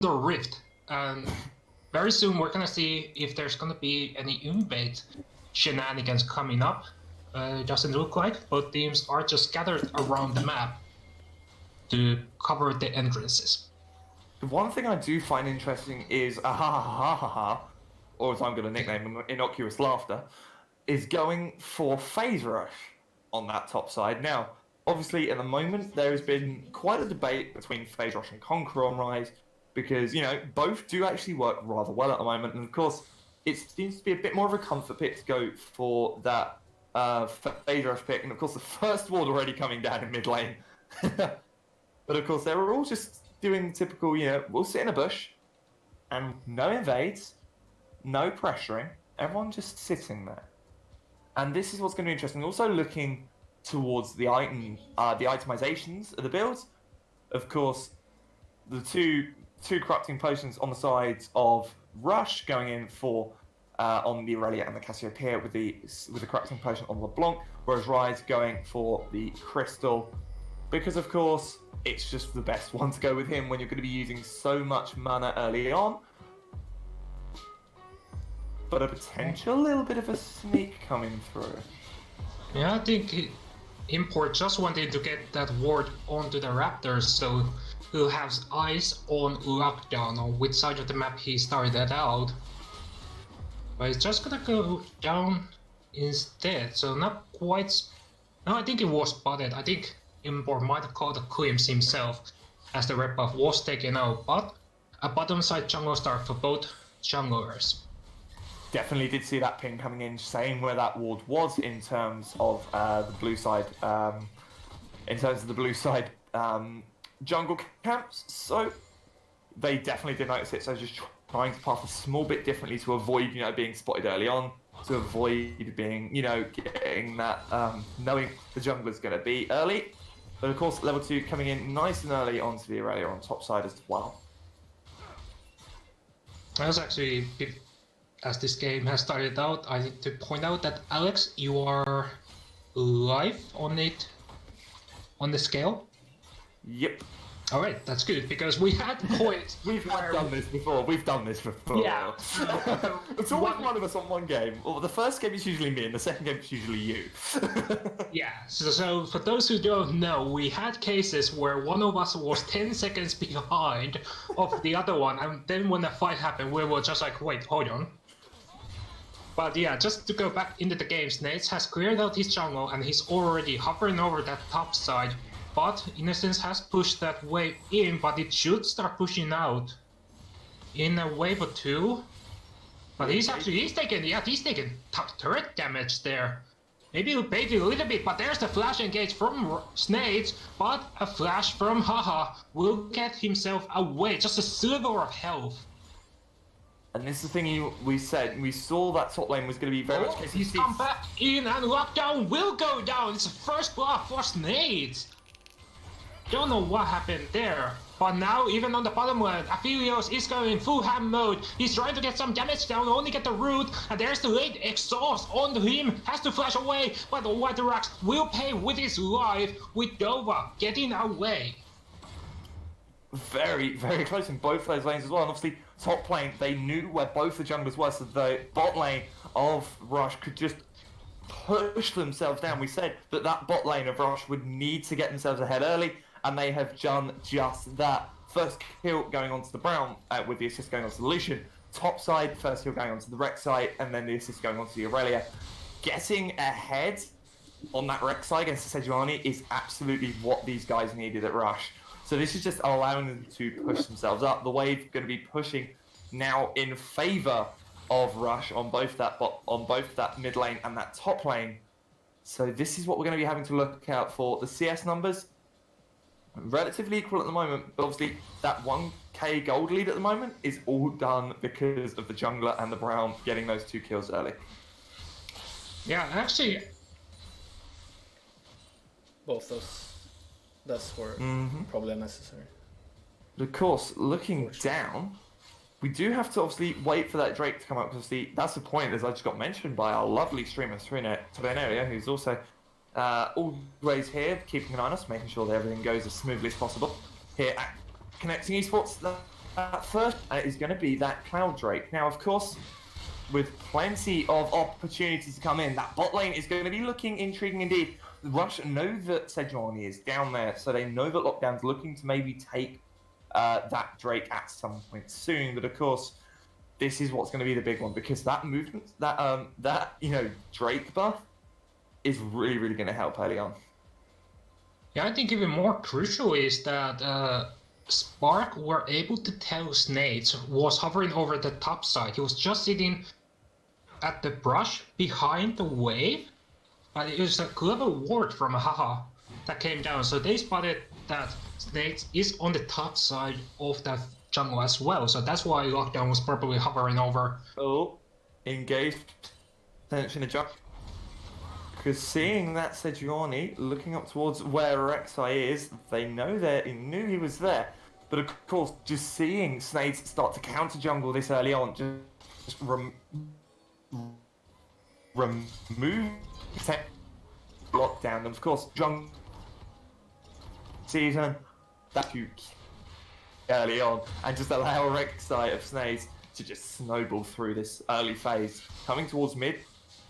the Rift, and very soon we're gonna see if there's gonna be any invade shenanigans coming up. It doesn't look like both teams are just scattered around the map to cover the entrances. The one thing I do find interesting is ha ha ha ha ha, or as I'm going to nickname him, innocuous laughter, is going for phase rush on that top side. Now, obviously, at the moment, there has been quite a debate between phase rush and conquer on Rise because, you know, both do actually work rather well at the moment. And of course, it seems to be a bit more of a comfort pick to go for that phase rush pick. And of course, the first ward already coming down in mid lane. But of course, they were all just doing typical, you know, we'll sit in a bush and no invades, no pressuring, everyone just sitting there. And this is what's going to be interesting. Also looking towards the itemizations of the builds. Of course, the two corrupting potions on the sides of Rush going in for on the Aurelia and the Cassiopeia with the corrupting potion on LeBlanc, whereas Rise going for the Crystal, because of course it's just the best one to go with him when you're going to be using so much mana early on. But a potential little bit of a sneak coming through. Yeah, I think Import just wanted to get that ward onto the Raptors, so he'll have eyes on lockdown on which side of the map he started out. But it's just gonna go down instead, so not quite. No, I think it was spotted. I think Import might have called the Quims himself as the red buff was taken out, but a bottom side jungle start for both junglers. Definitely did see that ping coming in, saying where that ward was in terms of the blue side. Jungle camps. So they definitely did notice it. So just trying to path a small bit differently to avoid, you know, being spotted early on, to avoid being, you know, getting that knowing the jungler's going to be early. But of course, level 2 coming in nice and early onto the Aurelia on top side as well. That was actually, as this game has started out, I need to point out that Alex, you are live on it, on the scale. Yep. All right, that's good because we had points. We've done this before. Yeah. It's always one of us on one game. Well, the first game is usually me, and the second game is usually you. Yeah. So for those who don't know, we had cases where one of us was 10 seconds behind of the other one, and then when the fight happened, we were just like, wait, hold on. But yeah, just to go back into the game, Snates has cleared out his jungle, and he's already hovering over that top side. But Innocence has pushed that wave in, but it should start pushing out in a wave or two. But he's taking turret damage there. Maybe a little bit, but there's the flash engage from Snades, but a flash from Haha will get himself away, just a sliver of health. And this is the thing we said, we saw that top lane was going to be very much case. He's come back in and lockdown will go down. It's the first block for Snades. Don't know what happened there, but now even on the bottom lane, Aphelios is going full ham mode. He's trying to get some damage down, only get the root, and there's the late exhaust on him, has to flash away, but the Waterax will pay with his life, with Dova getting away. Very, very close in both those lanes as well, and obviously top lane, they knew where both the junglers were, so the bot lane of Rush could just push themselves down. We said that bot lane of Rush would need to get themselves ahead early, and they have done just that. First kill going onto the Brown with the assist going onto the Lucian. Top side, first kill going onto the Rex side, and then the assist going onto the Aurelia. Getting ahead on that Rex side against the Sejuani is absolutely what these guys needed at Rush. So this is just allowing them to push themselves up. The wave going to be pushing now in favour of Rush on both that mid lane and that top lane. So this is what we're going to be having to look out for. The CS numbers relatively equal at the moment, but obviously that 1k gold lead at the moment is all done because of the jungler and the Brown getting those 2 kills early. Yeah, actually, both those were probably unnecessary. Of course, looking down, we do have to obviously wait for that Drake to come up, because that's the point, as I just got mentioned by our lovely streamer Trenaria, who's also always here, keeping an eye on us, making sure that everything goes as smoothly as possible here at Connecting Esports. first is going to be that Cloud Drake. Now, of course, with plenty of opportunities to come in, that bot lane is going to be looking intriguing indeed. The Rush know that Sejuani is down there, so they know that Lockdown's looking to maybe take that Drake at some point soon. But of course, this is what's going to be the big one, because that movement, that Drake buff is really, really going to help early on. Yeah, I think even more crucial is that Spark were able to tell Snades was hovering over the top side. He was just sitting at the brush behind the wave, but it was a clever ward from Haha that came down. So they spotted that Snades is on the top side of that jungle as well. So that's why Lockdown was probably hovering over. Oh, engaged. Attention to jump. Because seeing that Sejuani looking up towards where Rek'Sai is, they know knew he was there. But of course, just seeing Snades start to counter jungle this early on, just remove Lockdown. And of course, jungle season that you early on, and just allow Rek'Sai of Snades to just snowball through this early phase. Coming towards mid,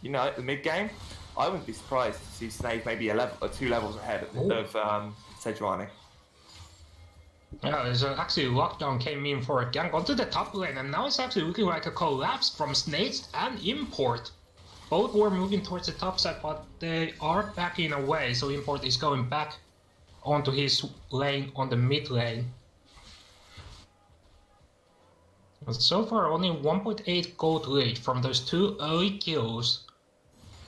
the mid game, I wouldn't be surprised to see Snades maybe a level or 2 levels ahead of Sejuani. Yeah, so actually Lockdown came in for a gank onto the top lane, and now it's actually looking like a collapse from Snades and Import. Both were moving towards the top side, but they are backing away, so Import is going back onto his lane on the mid lane. But so far only 1.8 gold lead from those 2 early kills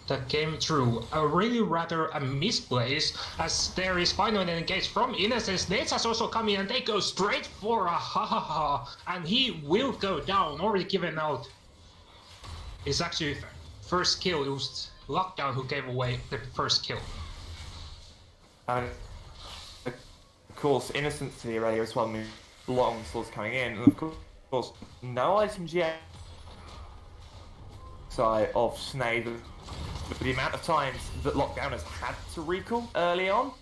that came through. A really rather a misplace, as there is finally an engage from Innocence. Nate has also come in and they go straight for a ha, and he will go down, already given out. It's actually first kill. It was Lockdown who gave away the first kill. And of course, Innocence to the area as well, long swords coming in, and of course, no items yet side of Snade. But the amount of times that Lockdown has had to recall early on,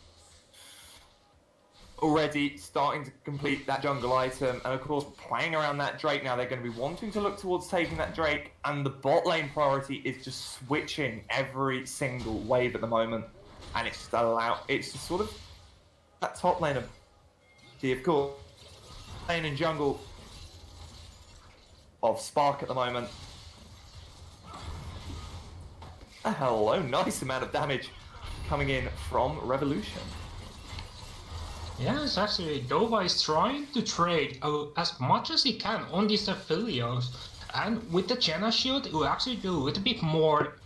already starting to complete that jungle item, and of course playing around that Drake now, they're going to be wanting to look towards taking that Drake, and the bot lane priority is just switching every single wave at the moment, and it's just sort of that top lane of course, lane and jungle of Spark at the moment. Hello, nice amount of damage coming in from Revolution. Yes, actually, Dova is trying to trade as much as he can on these affiliates, and with the Janna shield, it will actually do a little bit more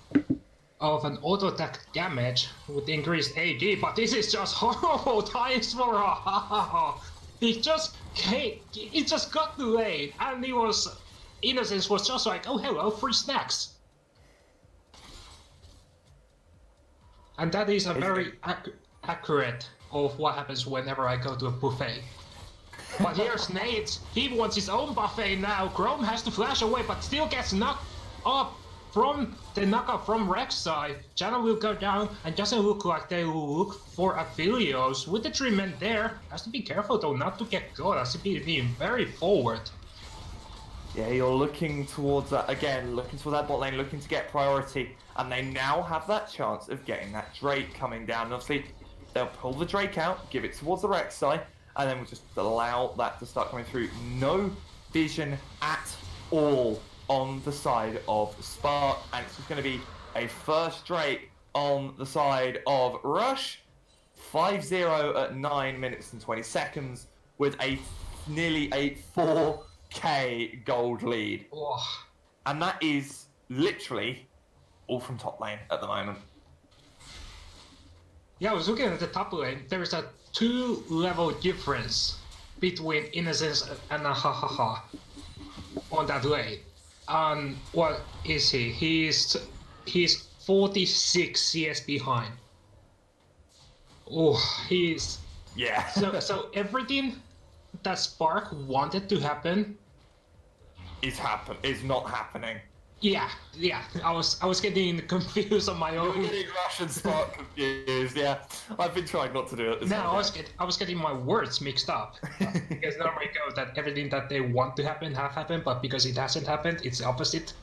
of an auto attack damage with increased AD, but this is just horrible times for he just got the lane, and Innocence was just like, oh hello, free snacks. And that is a very accurate of what happens whenever I go to a buffet. But here's Nate, he wants his own buffet now. Chrome has to flash away, but still gets knocked up from the knockup from Rek'Sai. Janna will go down, and doesn't look like they will look for Aphelios. With the 3 men there, has to be careful though not to get caught, has to be being very forward. Yeah, you're looking towards that, again, looking towards that bot lane, looking to get priority, and they now have that chance of getting that Drake coming down. And obviously, they'll pull the Drake out, give it towards the Rek'Sai, and then we'll just allow that to start coming through. No vision at all on the side of Spark, and it's just going to be a first Drake on the side of Rush. 5-0 at 9 minutes and 20 seconds with nearly a 4K gold lead. Oh. And that is literally all from top lane at the moment. Yeah, I was looking at the top lane. There's a 2-level difference between Innocence and Ahahaha on that lane. And what is he? He's 46 CS behind. Oh, he's... Yeah. so everything that Spark wanted to happen is not happening. Yeah, yeah. I was getting confused on my own. You're getting Rush and Spark confused, yeah. I've been trying not to do it this No, whole I was getting my words mixed up. Because normally it goes that everything that they want to happen have happened, but because it hasn't happened, it's the opposite.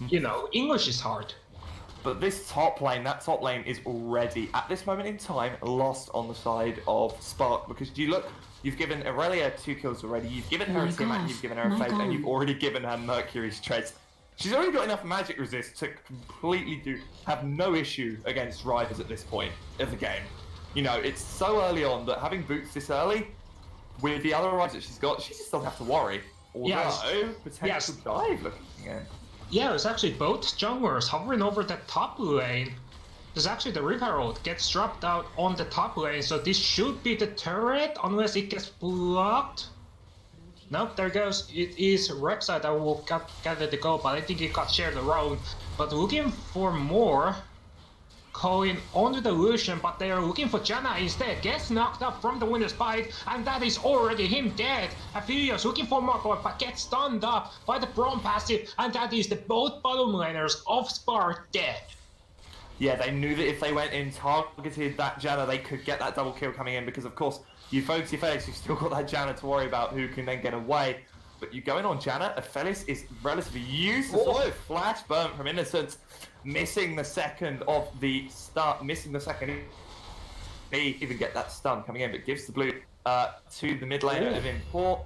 You know, English is hard. But this top lane, that top lane is already, at this moment in time, lost on the side of Spark. Because you look, you've given Aurelia 2 kills already, you've given her a Tiamat, you've given her a Fate, and you've already given her Mercury's Treads. She's already got enough magic resist to completely have no issue against Rivers at this point of the game. You know, it's so early on that having boots this early, with the other Rivers that she's got, she just doesn't have to worry. Although, potential dive looking again. Yeah, it's actually both junglers hovering over the top lane. There's actually the Rift Herald gets dropped out on the top lane, so this should be the turret, unless it gets blocked. Nope, there goes. It is Rek'Sai that will gather the goal, but I think it got shared around. But looking for more. Calling onto the Lucian, but they are looking for Janna instead. Gets knocked up from the Winter's Bite, and that is already him dead. Aphelios looking for more, but gets stunned up by the Braum passive, and that is the both bottom laners of Spark dead. Yeah, they knew that if they went in, targeted that Janna, they could get that double kill coming in, because of course, you folks, you've still got that Janna to worry about who can then get away. But you go in on Janna, Aphelios is relatively useless. Oh, flash burn from Innocence. Missing the second of the start, missing the second. They even get that stun coming in, but gives the blue to the mid laner of Import.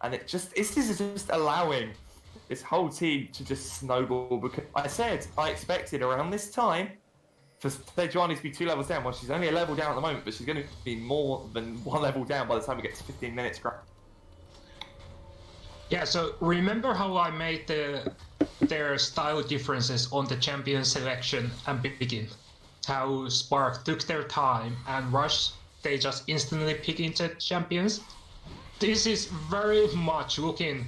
And this is just allowing this whole team to just snowball, because I expected around this time for Sejuani to be 2 levels down. Well, she's only a level down at the moment, but she's going to be more than 1 level down by the time we get to 15 minutes. Yeah, so remember how I made their style differences on the champion selection and begin? How Spark took their time and Rush, they just instantly pick into champions? This is very much looking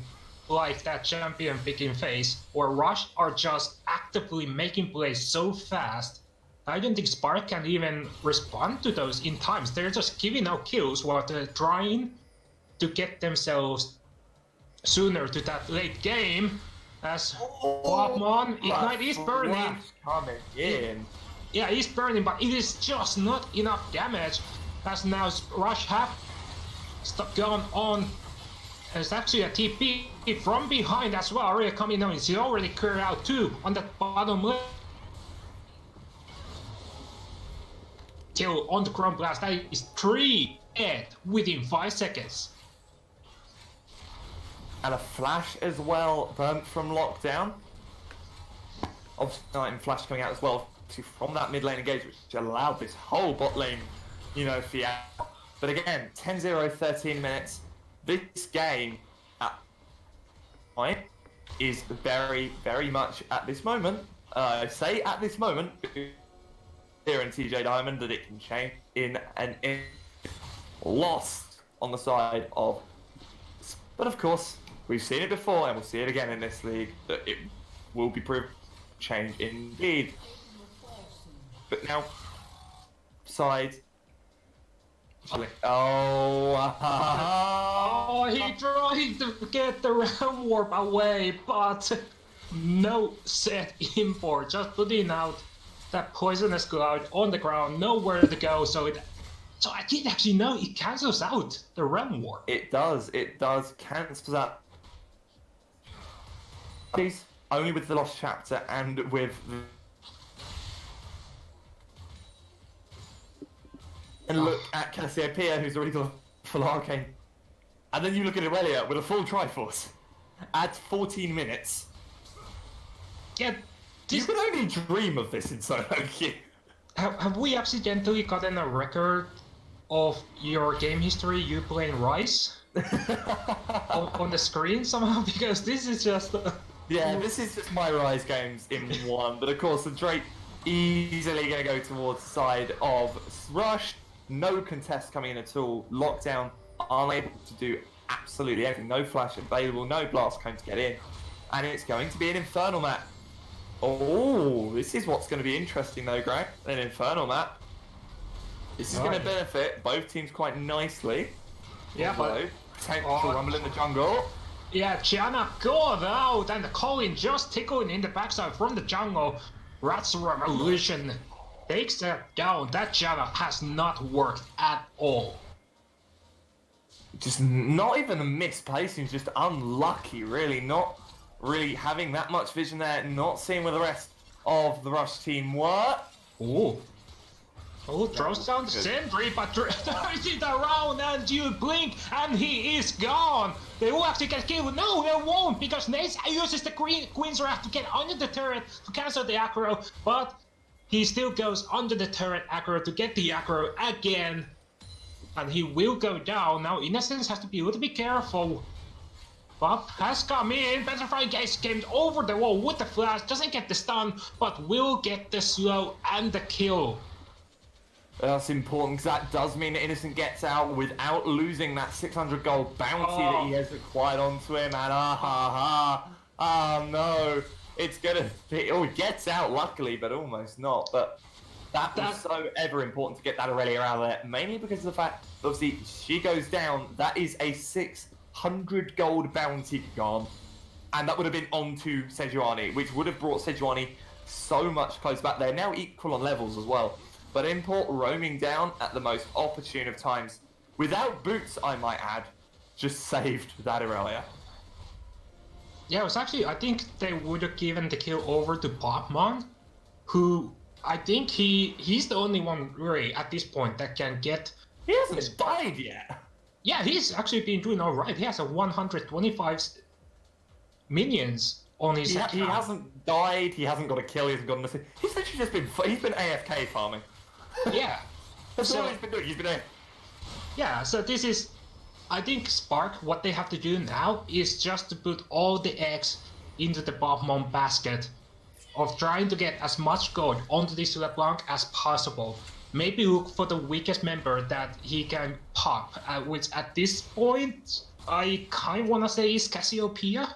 like that champion picking phase, where Rush are just actively making plays so fast. I don't think Spark can even respond to those in times. They're just giving out kills while they're trying to get themselves sooner to that late game, as Pokemon Ignite is burning. Coming in. Yeah, he's burning, but it is just not enough damage, as now Rush have gone on. There's actually a TP from behind as well, already coming on. He's already cleared out 2 on the bottom left. Kill on the Chrome Blast, that is 3 dead within 5 seconds. And a flash as well, burnt from lockdown. Obviously, Night and Flash coming out as well from that mid lane engagement, which allowed this whole bot lane, you know, fiat. But again, 10-0, 13 minutes. This game is very, very much at this moment. I say at this moment here in TJ Diamond that it can change in lost on the side of. But of course, we've seen it before, and we'll see it again in this league, that it will be proved change indeed. But now, side. Oh, he tried to get the Realm Warp away, but no set import. Just putting out that poisonous cloud on the ground, nowhere to go. So I didn't actually know it cancels out the Realm Warp. It does cancel out. Only with the Lost Chapter and with and look at Cassiopeia, who's already got a full arcane. And then you look at Aurelia with a full Triforce. At 14 minutes. Yeah, you can only dream of this in solo queue. Have we accidentally gotten a record of your game history, you playing Rise? on the screen somehow? Because this is just... Yeah, this is just my Rise games in one. But of course, the Drake easily going to go towards the side of Rush. No contest coming in at all. Lockdown, unable to do absolutely anything. No flash available, no blast cone to get in. And it's going to be an Infernal map. Oh, this is what's going to be interesting though, Greg. An Infernal map. This is going to benefit both teams quite nicely. Yeah, although, potential rumble in the jungle. Yeah, Gianna got out, and the Colin just tickling in the backside from the jungle. Rat's Revolution takes that down. That Gianna has not worked at all. Just not even a misplacing, just unlucky, really. Not really having that much vision there, not seeing where the rest of the Rush team were. Oh. Oh, throws down the sentry, but turns it around and you blink and he is gone. They will actually get killed. No, they won't, because Nace uses the Queen's Wrath to get under the turret to cancel the aggro, but he still goes under the turret aggro to get the aggro again. And he will go down. Now Innocence has to be a little bit careful. Buff has come in. Petrifying Gaze came over the wall with the flash. Doesn't get the stun, but will get the slow and the kill. That's important, because that does mean that Innocent gets out without losing that 600 gold bounty that he has acquired onto him. And no. It's gonna be... Oh, he gets out, luckily, but almost not. But that was so ever important to get that Aurelia out of there. Mainly because of the fact, obviously, she goes down. That is a 600 gold bounty gone. And that would have been onto Sejuani, which would have brought Sejuani so much closer back. They're now equal on levels as well. But Import roaming down at the most opportune of times, without boots, I might add, just saved that Aurelia. Yeah, it was actually, I think they would have given the kill over to Popmon, who I think he's the only one really at this point that can get... He hasn't died yet. Yeah, he's actually been doing alright. He has a 125 minions on his account. He hasn't died, he hasn't got a kill, he hasn't got nothing. He's literally just been... He's been AFK farming. Yeah. That's all he's been doing, he's been AFK. Yeah, so this is... I think Spark, what they have to do now is just to put all the eggs into the Popmon basket of trying to get as much gold onto this LeBlanc as possible. Maybe look for the weakest member that he can pop, which at this point, I kind of want to say is Cassiopeia.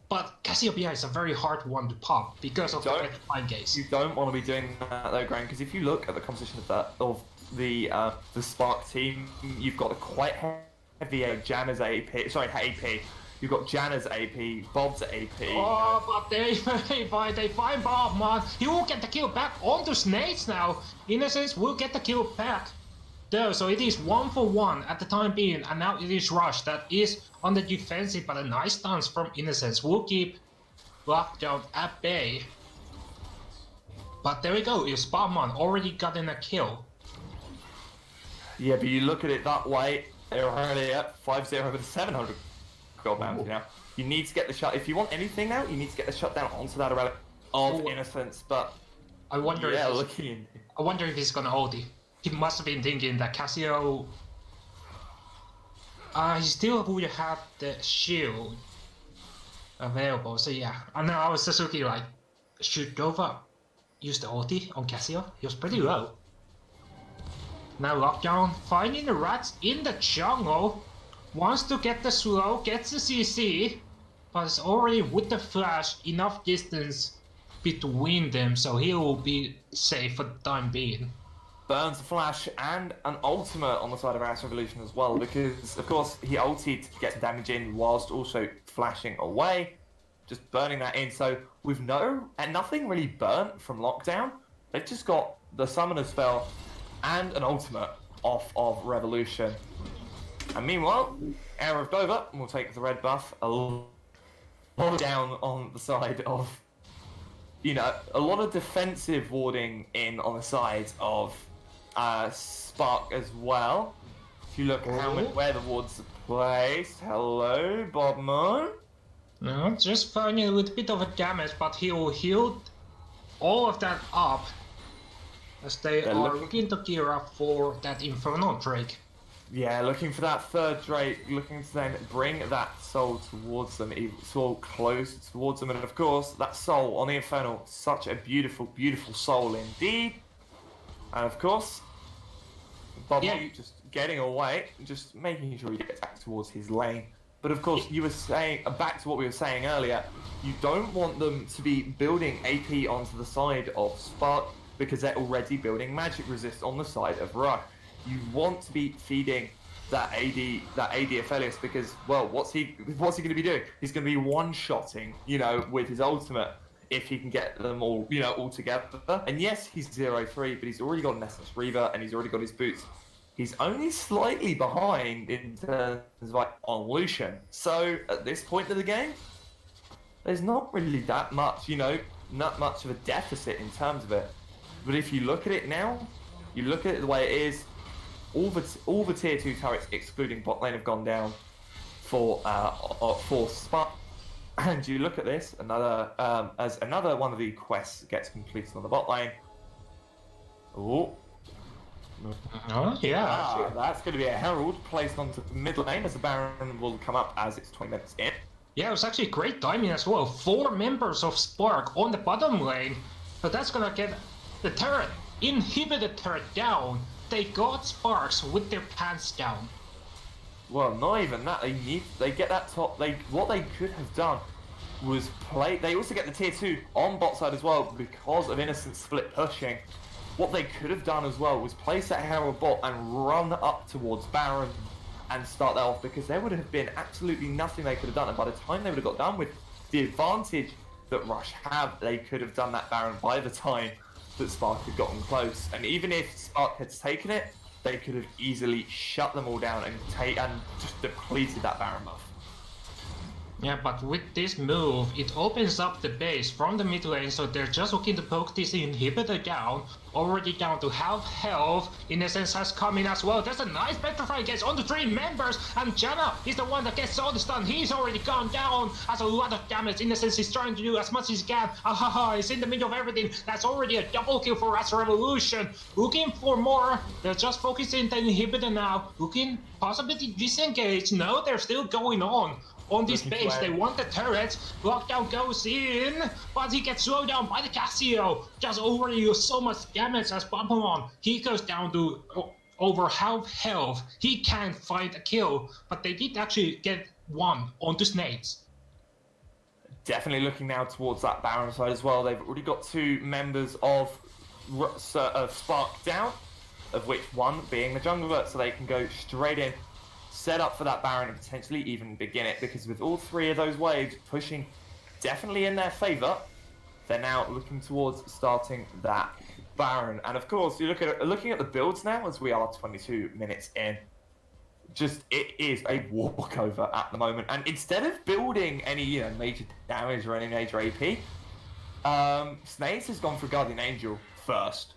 But Cassiopeia is a very hard one to pop because of the Petrifying Gaze. You don't want to be doing that though, Graham, because if you look at the composition of the Spark team, you've got a quite heavy Janna's AP. Sorry, AP. You've got Janna's AP, Bob's AP. Oh, but they find Bob, man. He will get the kill back onto Snakes now. Innocence will get the kill back. Though, so it is 1-for-1 at the time being, and now it is Rush that is on the defensive, but a nice stance from Innocence will keep Lockdown at bay. But there we go, if Spotman already gotten a kill. Yeah, but you look at it that way, they're already at 5-0 with a 700 gold bounty now. You need to get the shut. If you want anything now, you need to get the shutdown onto that relic of Innocence. But I wonder. Yeah, I wonder if he's gonna hold it. He must have been thinking that Cassio. He still would have the shield available. So yeah, I know. I was Suzuki like, should Dova use the ulti on Cassio? He was pretty low. Now Lockdown finding the rats in the jungle. Wants to get the slow, gets the CC, but it's already with the flash enough distance between them, so he will be safe for the time being. Burns the flash and an ultimate on the side of Ash Revolution as well, because of course he ulted to get some damage in whilst also flashing away, just burning that in. So with nothing really burnt from Lockdown, they've just got the summoner spell and an ultimate off of Revolution. And meanwhile, Arrow of Dover will take the red buff a lot down on the side of, a lot of defensive warding in on the side of Spark as well. If you look at where the wards are placed, hello, Bobmo. No, just finding a little bit of a damage, but he will heal all of that up as they are looking to gear up for that Infernal Drake. Yeah, looking for that third Drake, looking to then bring that soul towards them, soul close towards them, and of course, that soul on the Infernal, such a beautiful, beautiful soul indeed. And of course, Bob just getting away, just making sure he gets back towards his lane. But of course, you were saying, back to what we were saying earlier, you don't want them to be building AP onto the side of Spark, because they're already building magic resist on the side of Rush. You want to be feeding that AD Aphelios, because, well, what's he going to be doing? He's going to be one-shotting, with his ultimate if he can get them all, all together. And yes, he's 0-3, but he's already got an Essence Reaver and he's already got his boots. He's only slightly behind in terms of on Lucian. So at this point of the game, there's not really that much, not much of a deficit in terms of it. But if you look at it now, you look at it the way it is, all the tier 2 turrets, excluding bot lane, have gone down for Spark. And you look at this, as another one of the quests gets completed on the bot lane. Oh. Oh, yeah. That's going to be a herald placed onto the mid lane, as the Baron will come up as it's 20 minutes in. Yeah, it was actually great timing as well. 4 members of Spark on the bottom lane. But that's gonna get the turret, inhibited turret down. They got Sparks with their pants down. Well, not even that. They get that top. What they could have done was play. They also get the tier 2 on bot side as well because of Innocent split pushing. What they could have done as well was place that Herald bot and run up towards Baron and start that off, because there would have been absolutely nothing they could have done. And by the time they would have got done with the advantage that Rush have, they could have done that Baron by the time that Spark had gotten close. And even if Spark had taken it, they could have easily shut them all down and just depleted that Baron buff. Yeah, but with this move, it opens up the base from the mid lane, so they're just looking to poke this inhibitor down, already down to half health. Innocence has come in as well. There's a nice Petrify against on the 3 members, and Janna is the one that gets all the stun. He's already gone down, has a lot of damage. Innocence is trying to do as much as he can. Ahaha, he's in the middle of everything. That's already a double kill for Rush Revolution. Looking for more. They're just focusing the inhibitor now. Looking possibly to disengage. No, they're still going on this base. They want the turrets. Lockdown goes in, but he gets slowed down by the Cassio. Just already so much damage as Babylon. He goes down to over half health. He can't find a kill, but they did actually get one onto Snakes. Definitely looking now towards that Baron side as well. They've already got 2 members of Spark down, of which one being the jungler, so they can go straight in, set up for that Baron and potentially even begin it, because with all 3 of those waves pushing definitely in their favour, they're now looking towards starting that Baron. And of course, looking at the builds now, as we are 22 minutes in, it is a walkover at the moment. And instead of building any major damage or any major AP, Snakes has gone for Guardian Angel first.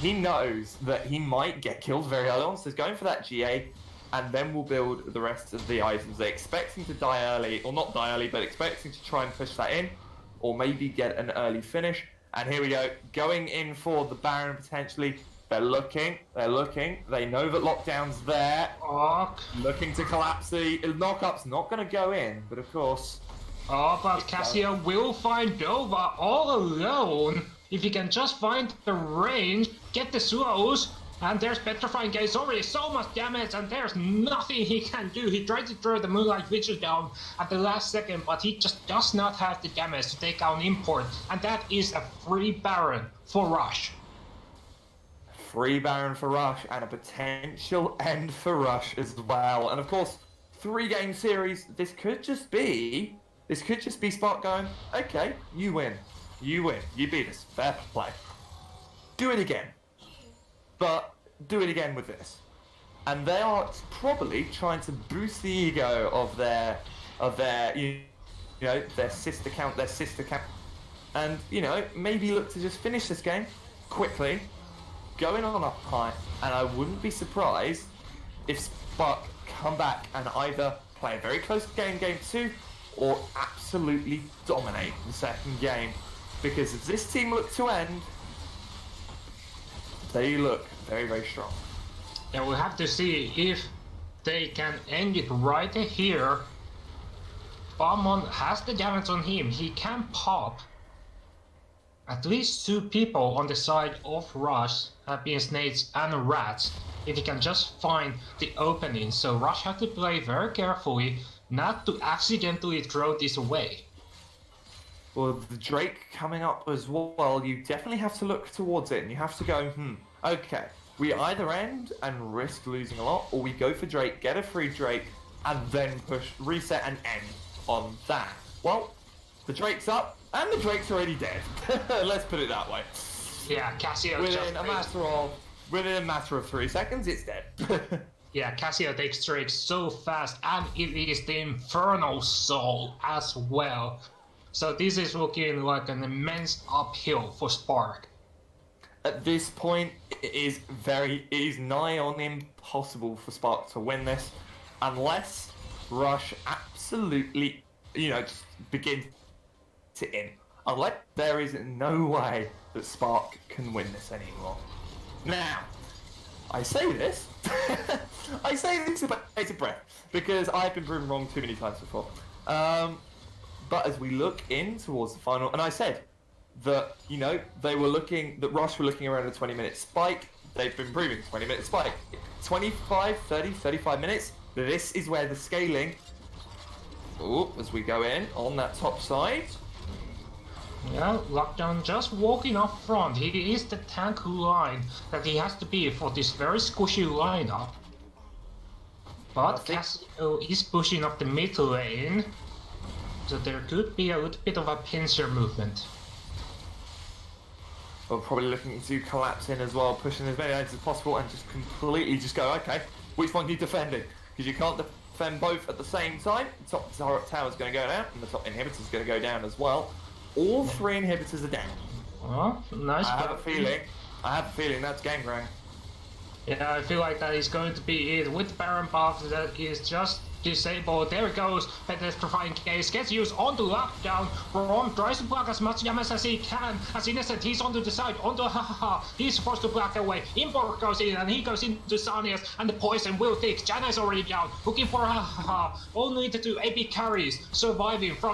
He knows that he might get killed very early on, so he's going for that GA, and then we'll build the rest of the items. They expect him to die early, or not die early, but expecting to try and push that in, or maybe get an early finish. And here we go, going in for the Baron potentially. They're looking, they know that Lockdown's there. Looking to collapse the knockup's not going to go in, but of course... Oh, but Cassio will find Dova all alone. If he can just find the range, get the slows, and there's Petrifying Gaze, already so much damage, and there's nothing he can do. He tried to throw the Moonlight Vigil down at the last second, but he just does not have the damage to take out Import, and that is a free Baron for Rush. Free Baron for Rush, and a potential end for Rush as well. And of course, 3-game series, this could just be Spark going, okay, you win. You beat us. Fair play. Do it again. But do it again with this. And they are probably trying to boost the ego of their sister count, and maybe look to just finish this game quickly, going on up high. And I wouldn't be surprised if Spark come back and either play a very close game 2, or absolutely dominate the second game. Because if this team look to end, they look very, very strong. Yeah, we'll have to see if they can end it right here. Balmond has the damage on him. He can pop at least 2 people on the side of Rush, being Snakes and Rats, if he can just find the opening. So Rush have to play very carefully not to accidentally throw this away. Well, the Drake coming up as well, you definitely have to look towards it, and you have to go, okay, we either end and risk losing a lot, or we go for Drake, get a free Drake, and then push reset and end on that. Well, the Drake's up, and the Drake's already dead. Let's put it that way. Yeah, Cassio Within a matter of 3 seconds, it's dead. Yeah, Cassio takes Drake so fast, and it is the Infernal Soul as well. So this is looking like an immense uphill for Spark. At this point, it is nigh on impossible for Spark to win this, unless Rush absolutely, just begins to in. Unless there is no way that Spark can win this anymore. Now, I say this with bated breath, because I've been proven wrong too many times before. But as we look in towards the final, and I said that, that Rush were looking around a 20-minute spike. They've been proving 20-minute spike. 25, 30, 35 minutes. This is where the scaling, as we go in on that top side. Yeah, Lockdown just walking up front. He is the tank line that he has to be for this very squishy lineup. But Cassio is pushing up the mid lane, so there could be a little bit of a pincer movement. We're probably looking to collapse in as well, pushing as many lanes as possible, and just completely just go, okay, which one are you defending? Because you can't defend both at the same time. The top tower's going to go down, and the top inhibitor's going to go down as well. All 3 inhibitors are down. Oh, nice. I have a feeling that's game grand. Yeah, I feel like that is going to be it. With Baron buff that is just disabled. There it goes. Petrifying Case gets used onto Lockdown. Ron tries to block as much damage as he can. As Innocent, he's onto the side. Onto Hahaha. He's supposed to block away. Import goes in and he goes into Sanias. And the poison will fix. Jana is already down. Looking for Hahaha. Only the 2 AP carries surviving from